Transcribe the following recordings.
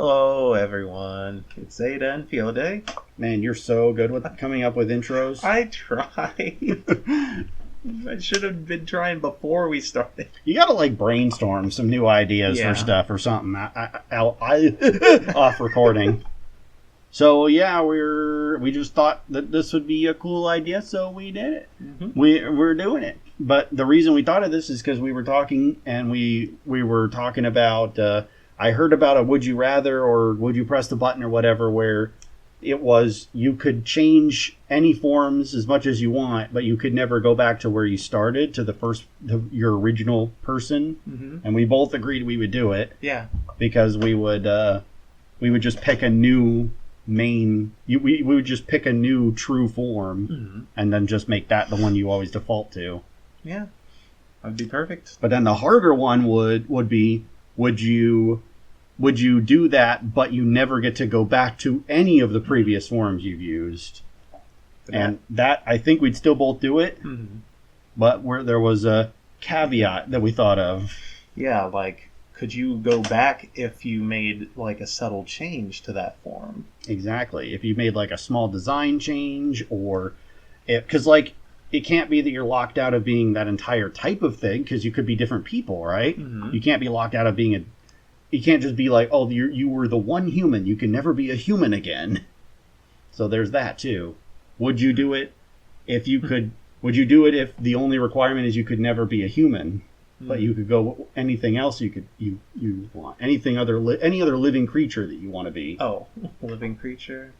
Hello, everyone. It's Zeta and Field Day. Man, you're so good with coming up with intros. I tried. I should have been trying before we started. You gotta brainstorm some new ideas Yeah. for stuff or something. Off recording. So yeah, we just thought that this would be a cool idea, so we did it. Mm-hmm. We're doing it. But the reason we thought of this is because we were talking, and we were talking about. I heard about a would you rather or would you press the button or whatever, where it was you could change any forms as much as you want, but you could never go back to where you started to your original person. Mm-hmm. And we both agreed we would do it. Yeah. Because we would just pick a new we would just pick a new true form, Mm-hmm. and then just make that the one you always default to. Yeah. That'd be perfect. But then the harder one would be would you do that, but you never get to go back to any of the previous forms you've used? And that, I think we'd still both do it, Mm-hmm. but where there was a caveat that we thought of. Yeah, could you go back if you made, a subtle change to that form? Exactly. If you made, a small design change, or... Because, it can't be that you're locked out of being that entire type of thing, because you could be different people, right? Mm-hmm. You can't be locked out of being You can't just be you were the one human. You can never be a human again. So there's that too. Would you do it if you could? Would you do it if the only requirement is you could never be a human, but you could go anything else you want, any other living creature that you want to be? Oh, living creature?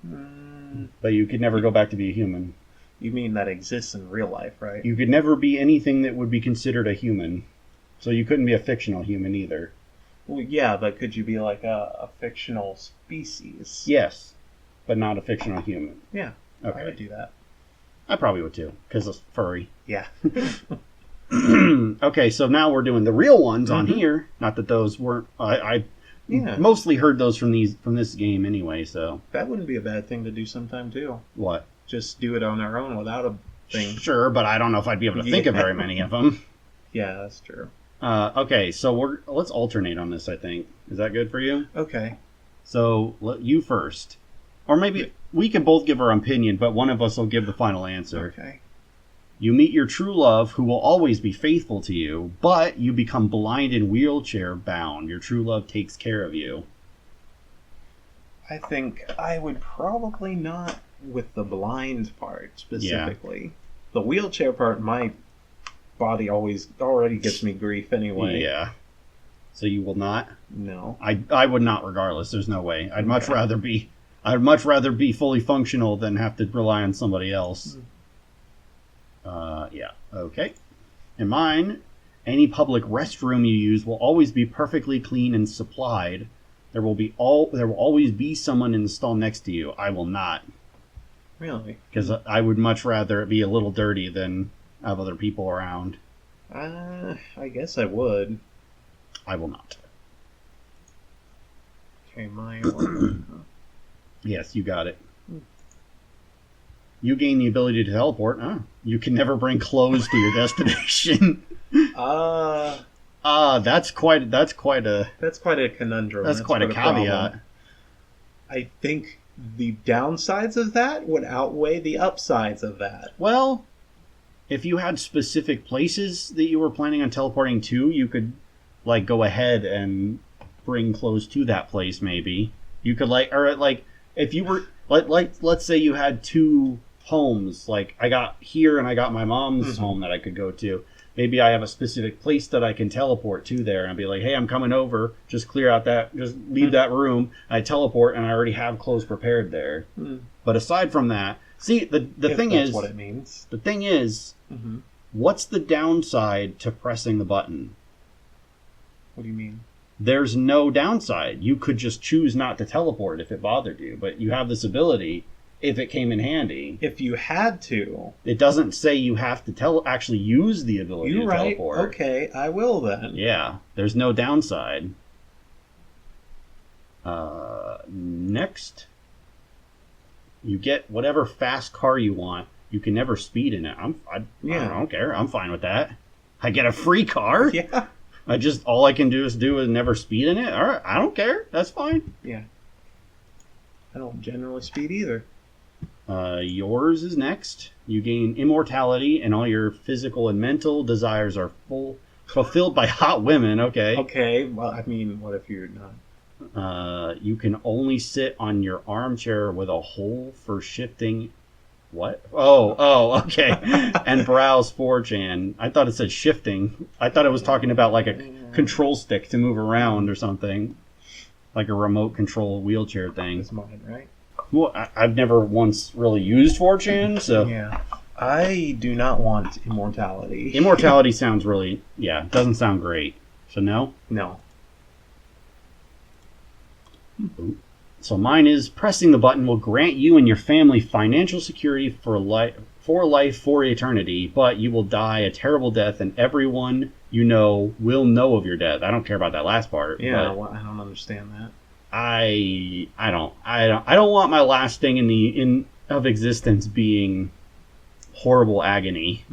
But you could never go back to be a human. You mean that exists in real life, right? You could never be anything that would be considered a human. So you couldn't be a fictional human either. Well, yeah, but could you be a fictional species? Yes, but not a fictional human. Yeah, Okay. I would do that. I probably would too, because it's furry. Yeah. Okay, so now we're doing the real ones on Mhm. here. Not that those weren't. I Yeah. mostly heard those from this game anyway. So That wouldn't be a bad thing to do sometime, too. what? Just do it on our own without a thing. Sure, but I don't know if I'd be able to think of Yeah. very many of them. Yeah, that's true. Okay, so let's alternate on this. I think is that good for you? Okay. So you first, or maybe we can both give our opinion, but one of us will give the final answer. Okay. You meet your true love, who will always be faithful to you, but you become blind and wheelchair bound. Your true love takes care of you. I think I would probably not with the blind part specifically. The wheelchair part, my body already gives me grief anyway. Yeah. So you will not? No. I would not regardless. There's no way. I'd much rather be fully functional than have to rely on somebody else. Yeah. Okay. And mine, any public restroom you use will always be perfectly clean and supplied. There will always be someone installed next to you. I will not. Really? Because I would much rather it be a little dirty than have other people around. I guess I would. I will not. Okay, my one. Yes, you got it. You gain the ability to teleport. You can never bring clothes to your destination. That's quite a That's quite a conundrum. That's quite a caveat. problem. I think the downsides of that would outweigh the upsides of that. Well, if you had specific places that you were planning on teleporting to, you could go ahead and bring clothes to that place. Maybe you could if you were let's say you had two homes. I got here and I got my mom's home that I could go to. Maybe I have a specific place that I can teleport to there, and I'd be like, "Hey, I'm coming over. Just leave that room." I teleport, and I already have clothes prepared there. But aside from that, see the thing that's is what it means. The thing is, what's the downside to pressing the button? What do you mean? There's no downside. You could just choose not to teleport if it bothered you, but you have this ability if it came in handy. If you had to. It doesn't say you have to actually use the ability to teleport. Okay, I will then. Yeah, there's no downside. Next, you get whatever fast car you want. You can never speed in it. I don't care. I'm fine with that. I get a free car? Yeah. All I can do is never speed in it. All right, I don't care. That's fine. Yeah. I don't generally speed either. Yours is next. You gain immortality, and all your physical and mental desires are fulfilled by hot women. Okay. Okay. Well, I mean, what if you're not? You can only sit on your armchair with a hole for shifting. What? Oh, okay. And browse 4chan. I thought it said shifting. I thought it was talking about like a control stick to move around or something. Like a remote control wheelchair thing. It's mine, right? Well, I've never once really used 4chan, so... Yeah. I do not want immortality. Immortality sounds really... Yeah, doesn't sound great. So no? No. So mine is pressing the button will grant you and your family financial security for life, for eternity, but you will die a terrible death, and everyone you know will know of your death. I don't care about that last part. Yeah, well, I don't understand that. I don't want my last thing in of existence being horrible agony.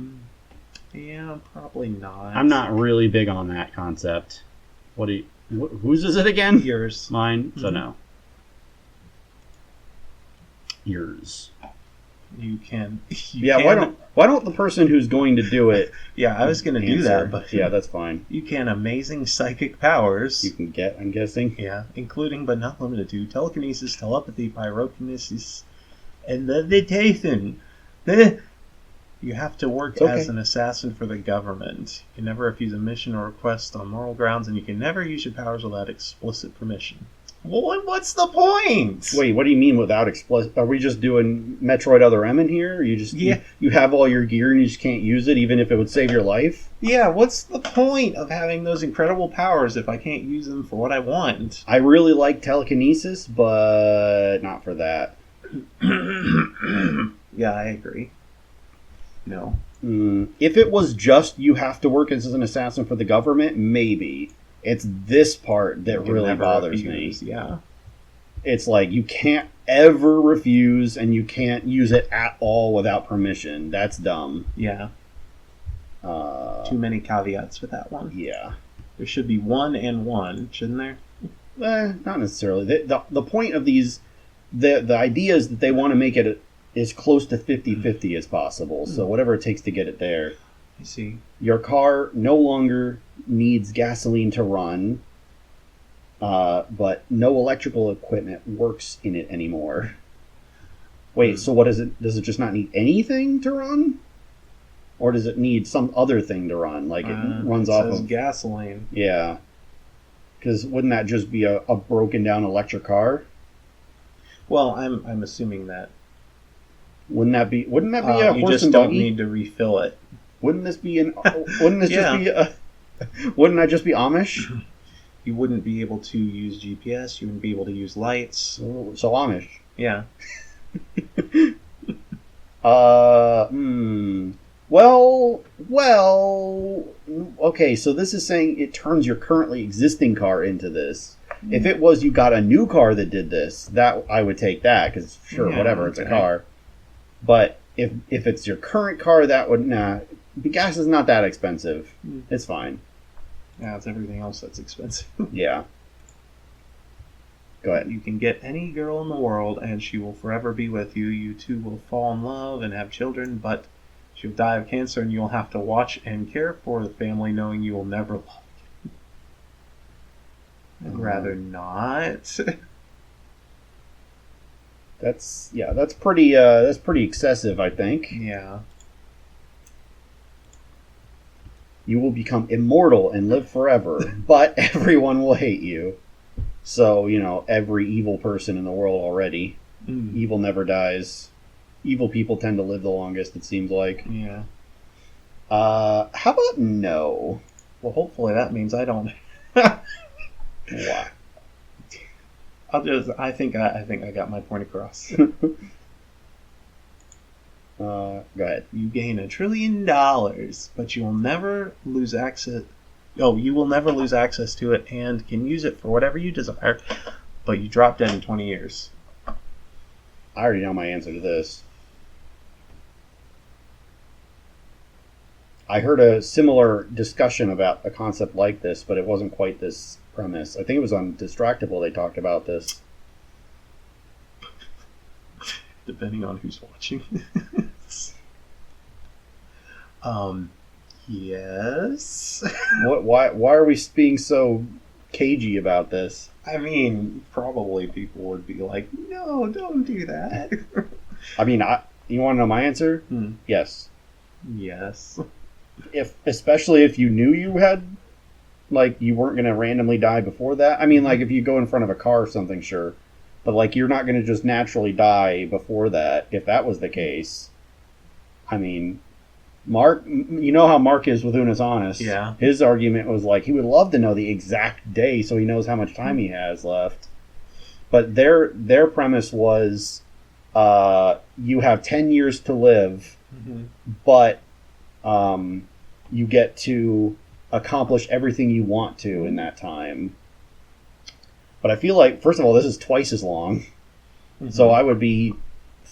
Yeah, probably not. I'm not really big on that concept. Whose is it again? Yours. Mine. So no. Yours. You can. Why don't the person who's going to do it? Yeah, I was going to do that, but yeah, that's fine. You can amazing psychic powers. You can get, I'm guessing. Yeah, including but not limited to telekinesis, telepathy, pyrokinesis, and levitation. You have to work as an assassin for the government. You can never refuse a mission or request on moral grounds, and you can never use your powers without explicit permission. Well, what's the point? Wait, what do you mean without explicit? Are we just doing Metroid Other M in here? You have all your gear and you just can't use it, even if it would save your life? Yeah, what's the point of having those incredible powers if I can't use them for what I want? I really like telekinesis, but not for that. Yeah, I agree. No. If it was just you have to work as an assassin for the government, maybe. It's this part that really bothers me. Yeah. It's like you can't ever refuse and you can't use it at all without permission. That's dumb. Yeah. Too many caveats with that one. Yeah. There should be one and one, shouldn't there? Not necessarily. The point of these, the idea is that they want to make it as close to 50-50 as possible. So whatever it takes to get it there. I see. Your car no longer needs gasoline to run, but no electrical equipment works in it anymore. Wait, so what is it? Does it just not need anything to run? Or does it need some other thing to run? Like it runs off of gasoline. Yeah. Because wouldn't that just be a broken down electric car? Well, I'm assuming that. Wouldn't that be a horse and buggy? You just don't need to refill it. Wouldn't this be wouldn't this just be wouldn't that just be Amish? You wouldn't be able to use GPS. You wouldn't be able to use lights. So Amish. Yeah. Well. Okay, so this is saying it turns your currently existing car into this. If it was you got a new car that did this, that I would take that because whatever, it's a car. But if it's your current car, that would the gas is not that expensive. It's fine. Yeah, it's everything else that's expensive. Yeah. Go ahead. You can get any girl in the world, and she will forever be with you. You two will fall in love and have children, but she'll die of cancer, and you'll have to watch and care for the family, knowing you will never love again. I'd rather not. That's pretty excessive, I think. Yeah. You will become immortal and live forever, but everyone will hate you. So, every evil person in the world already. Evil never dies. Evil people tend to live the longest, it seems like. Yeah. How about no? Well, hopefully that means I don't. Wow. I think I got my point across. Go ahead. You gain $1 trillion, but you will never lose access. Oh, you will never lose access to it and can use it for whatever you desire, but you drop dead in 20 years. I already know my answer to this. I heard a similar discussion about a concept like this, but it wasn't quite this premise. I think it was on Distractable they talked about this. Depending on who's watching. Yes. Why are we being so cagey about this? I mean, probably people would be like, no, don't do that. I mean, you want to know my answer? Yes. Yes. Especially if you knew you had, like, you weren't going to randomly die before that. I mean, like, if you go in front of a car or something, sure. But, like, you're not going to just naturally die before that, if that was the case. I mean, Mark, you know how Mark is with Una's Honest. Yeah. His argument was, like, he would love to know the exact day so he knows how much time he has left. But their premise was, you have 10 years to live, but you get to accomplish everything you want to in that time. But I feel like, first of all, this is twice as long. So I would be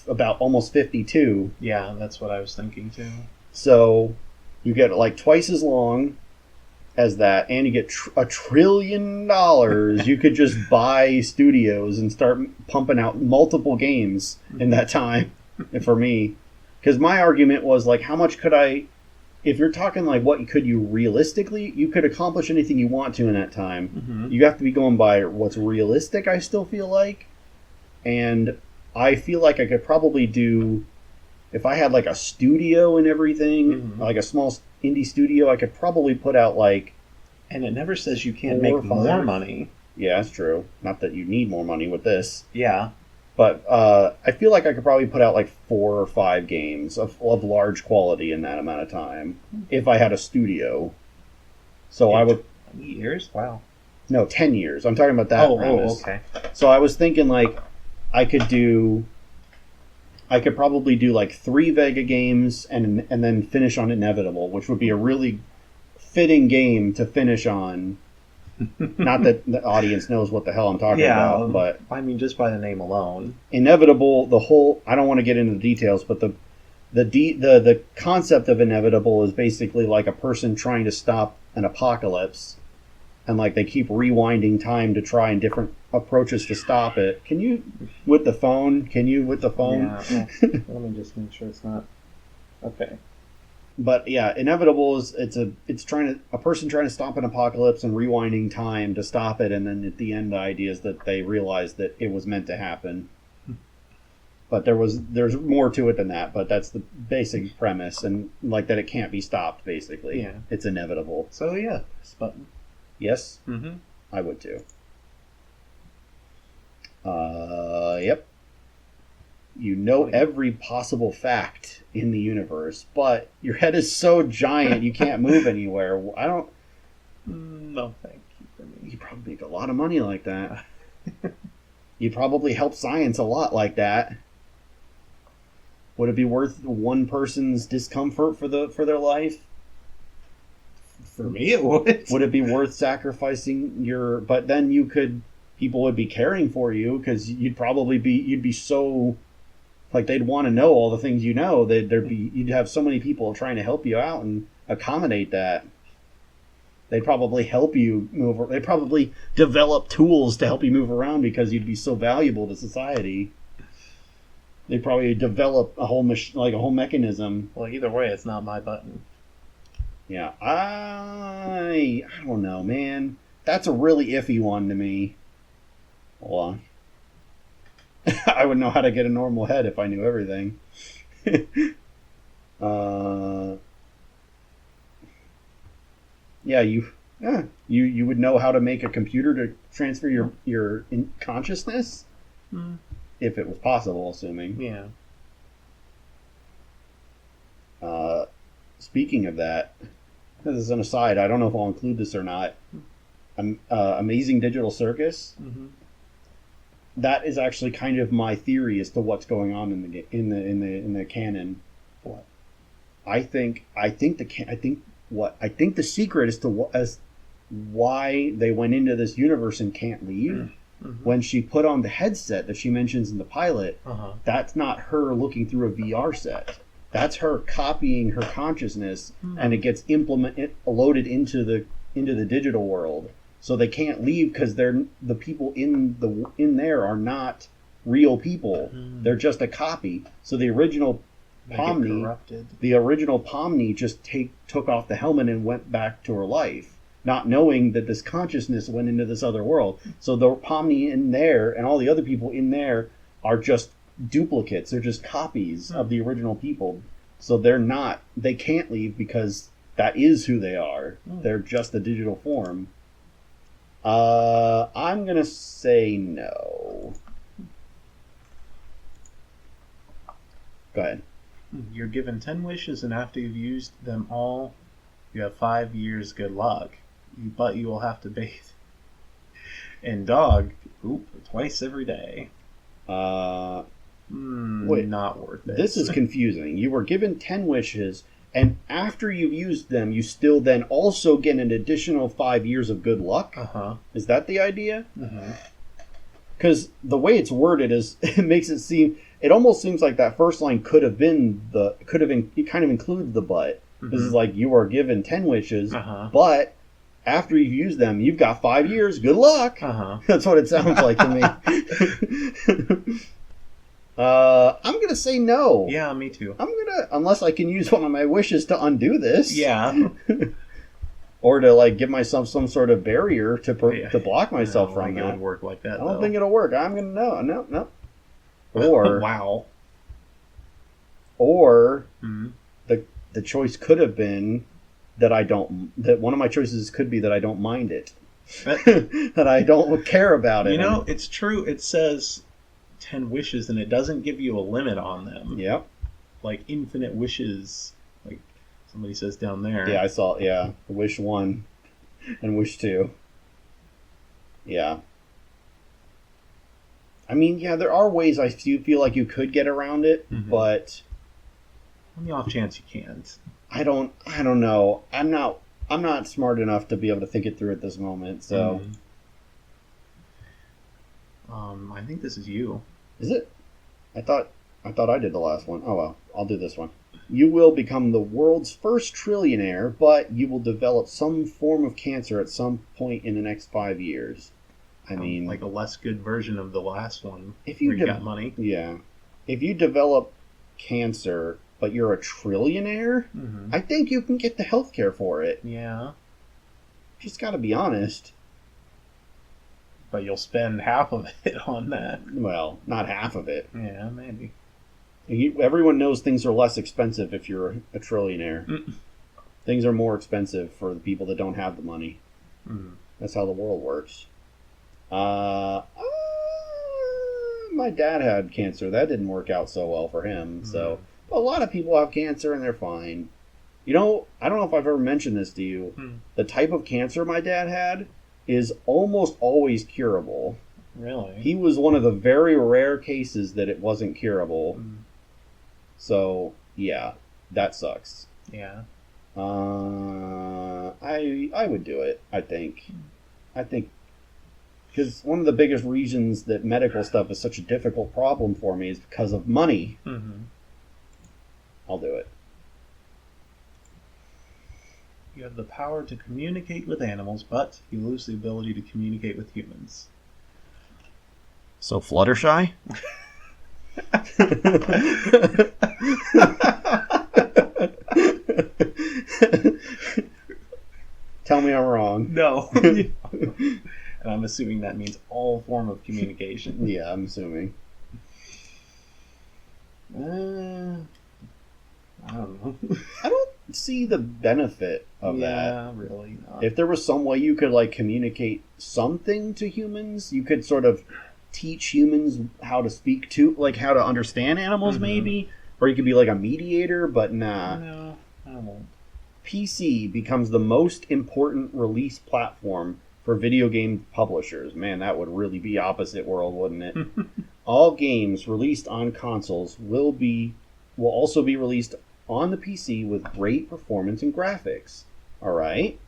about almost 52. Yeah, that's what I was thinking too. So you get like twice as long as that, and you get $1 trillion. You could just buy studios and start pumping out multiple games in that time. For me, because my argument was like, how much could I? If you're talking like what could you realistically, you could accomplish anything you want to in that time. You have to be going by what's realistic. I still feel like, and I feel like I could probably do, if I had like a studio and everything, like a small indie studio, I could probably put out like. And it never says you can't make more money. Yeah, that's true. Not that you need more money with this. Yeah. But I feel like I could probably put out like 4 or 5 games of large quality in that amount of time if I had a studio. So I would. 20 years? Wow. No, 10 years. I'm talking about that. Oh, okay. So I was thinking like I could probably do like 3 Vega games and then finish on Inevitable, which would be a really fitting game to finish on. Not that the audience knows what the hell I'm talking about, but I mean, just by the name alone, Inevitable. The whole, I don't want to get into the details, but the concept of Inevitable is basically like a person trying to stop an apocalypse, and like they keep rewinding time to try and different approaches to stop it. Can you with the phone? Yeah. Let me just make sure it's not. Okay. But yeah, Inevitable is it's a person trying to stop an apocalypse and rewinding time to stop it, and then at the end the idea is that they realize that it was meant to happen. But there's more to it than that, but that's the basic premise, and like that it can't be stopped basically. Yeah. It's inevitable. So yeah, this button. Yes? I would too. Yep. You know every possible fact in the universe, but your head is so giant you can't move anywhere. I don't. No, thank you for me. You probably make a lot of money like that. You probably help science a lot like that. Would it be worth one person's discomfort for their life? For me, it would. Would it be worth sacrificing your? But then people would be caring for you because you'd be so. Like they'd want to know all the things you know. You'd have so many people trying to help you out and accommodate that. They'd probably help you move. They'd probably develop tools to help you move around because you'd be so valuable to society. They'd probably develop a whole mechanism. Well, either way, it's not my button. Yeah, I don't know, man. That's a really iffy one to me. Hold on. I would know how to get a normal head if I knew everything. You would know how to make a computer to transfer your consciousness if it was possible, assuming. Yeah. Speaking of that, this is an aside. I don't know if I'll include this or not. Amazing Digital Circus. That is actually kind of my theory as to what's going on in the canon. What? I think the secret as why they went into this universe and can't leave. When she put on the headset that she mentions in the pilot, that's not her looking through a VR set. That's her copying her consciousness, and it gets loaded into the digital world. So they can't leave because the people in there are not real people. They're just a copy. So the original Pomni just took off the helmet and went back to her life, not knowing that this consciousness went into this other world. So the Pomni in there and all the other people in there are just duplicates. They're just copies of the original people. So they can't leave because that is who they are. They're just a digital form. I'm going to say no. Go ahead. You're given 10 wishes, and after you've used them all, you have 5 years good luck. But you will have to bathe and dog poop twice every day. Wait, not worth it. This is confusing. You were given 10 wishes, and after you've used them, you still then also get an additional 5 years of good luck? Is that the idea? Because the way it's worded it makes it seem... It almost seems like that first line it kind of includes the but. This is like, you are given 10 wishes, but after you've used them, you've got 5 years. Good luck. That's what it sounds like to me. I'm going to say no. Yeah, me too. Unless I can use one of my wishes to undo this. Yeah. Or to give myself some sort of barrier to block myself from that. It would work like that. I don't think it'll work. I'm going to no. Or wow. Or the choice could have been that one of my choices could be that I don't mind it. That I don't care about it. It's true. It says 10 wishes, and it doesn't give you a limit on them. Yep. Like infinite wishes, like somebody says down there. Yeah, I saw. Yeah, wish 1 and wish 2. Yeah. I mean, yeah, there are ways I feel like you could get around it, but on the off chance you can't. I don't know. I'm not smart enough to be able to think it through at this moment, so I think this is you. Is it? I thought I did the last one. Oh well, I'll do this one. You will become the world's first trillionaire, but you will develop some form of cancer at some point in the next 5 years. I mean, like a less good version of the last one. If you got money, yeah. If you develop cancer, but you're a trillionaire, I think you can get the healthcare for it. Yeah, just got to be honest. But you'll spend half of it on that. Well, not half of it. Yeah, maybe. Everyone knows things are less expensive if you're a trillionaire. Things are more expensive for the people that don't have the money. That's how the world works. My dad had cancer. That didn't work out so well for him. So a lot of people have cancer and they're fine. I don't know if I've ever mentioned this to you. The type of cancer my dad had is almost always curable. Really? He was one of the very rare cases that it wasn't curable. So, yeah, that sucks. Yeah. I would do it, I think. Because one of the biggest reasons that medical stuff is such a difficult problem for me is because of money. I'll do it. You have the power to communicate with animals, but you lose the ability to communicate with humans. So Fluttershy? Tell me I'm wrong. No. And I'm assuming that means all form of communication. Yeah, I'm assuming. I don't know. I don't see the benefit of that. Yeah, really not. If there was some way you could communicate something to humans, you could sort of teach humans how to speak to, how to understand animals maybe, or you could be like a mediator, but nah. No, I won't. PC becomes the most important release platform for video game publishers. Man, that would really be opposite world, wouldn't it? All games released on consoles will also be released on the PC with great performance and graphics. Alright?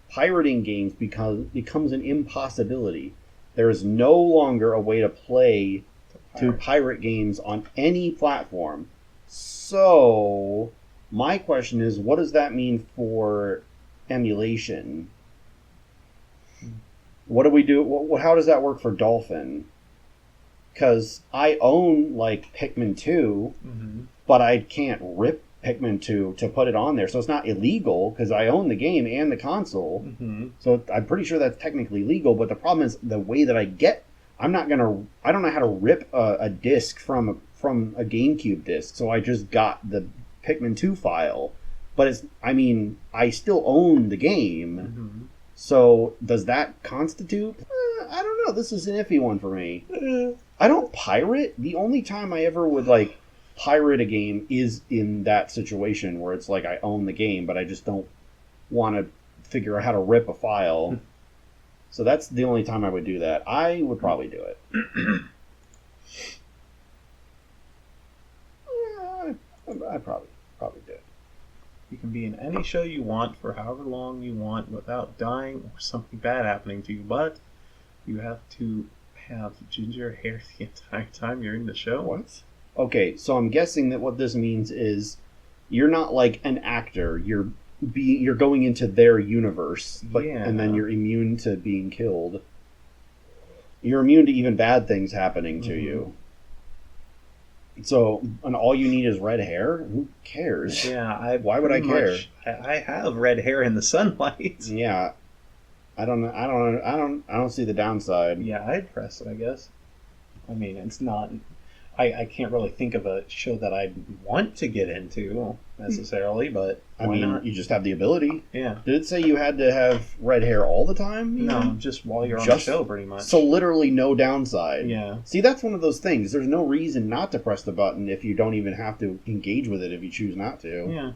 Pirating games becomes an impossibility. There is no longer a way to pirate games on any platform. So, my question is, what does that mean for emulation? What do we do? How does that work for Dolphin? Because I own, like, Pikmin 2, but I can't rip Pikmin 2 to put it on there. So it's not illegal, because I own the game and the console. So I'm pretty sure that's technically legal, but the problem is the way that I get... I don't know how to rip a disc from a GameCube disc, so I just got the Pikmin 2 file. But I still own the game. So does that constitute? I don't know. This is an iffy one for me. I don't pirate. The only time I ever would like pirate a game is in that situation where it's like I own the game, but I just don't want to figure out how to rip a file. So that's the only time I would do that. I would probably do it. I'd probably do it. You can be in any show you want for however long you want without dying or something bad happening to you, but you have to have ginger hair the entire time you're in the show. What? Okay, so I'm guessing that what this means is you're not like an actor. You're going into their universe, and then you're immune to being killed. You're immune to even bad things happening to you. So, and all you need is red hair? Who cares? Yeah, why would I care? I have red hair in the sunlight. Yeah, I don't see the downside. Yeah, I'd press it, I guess. I mean, it's not. I can't really think of a show that I'd want to get into necessarily, but why not? You just have the ability. Yeah. Did it say you had to have red hair all the time? No, just while you're on the show, pretty much. So literally no downside. Yeah. See, that's one of those things. There's no reason not to press the button if you don't even have to engage with it if you choose not to. Yeah.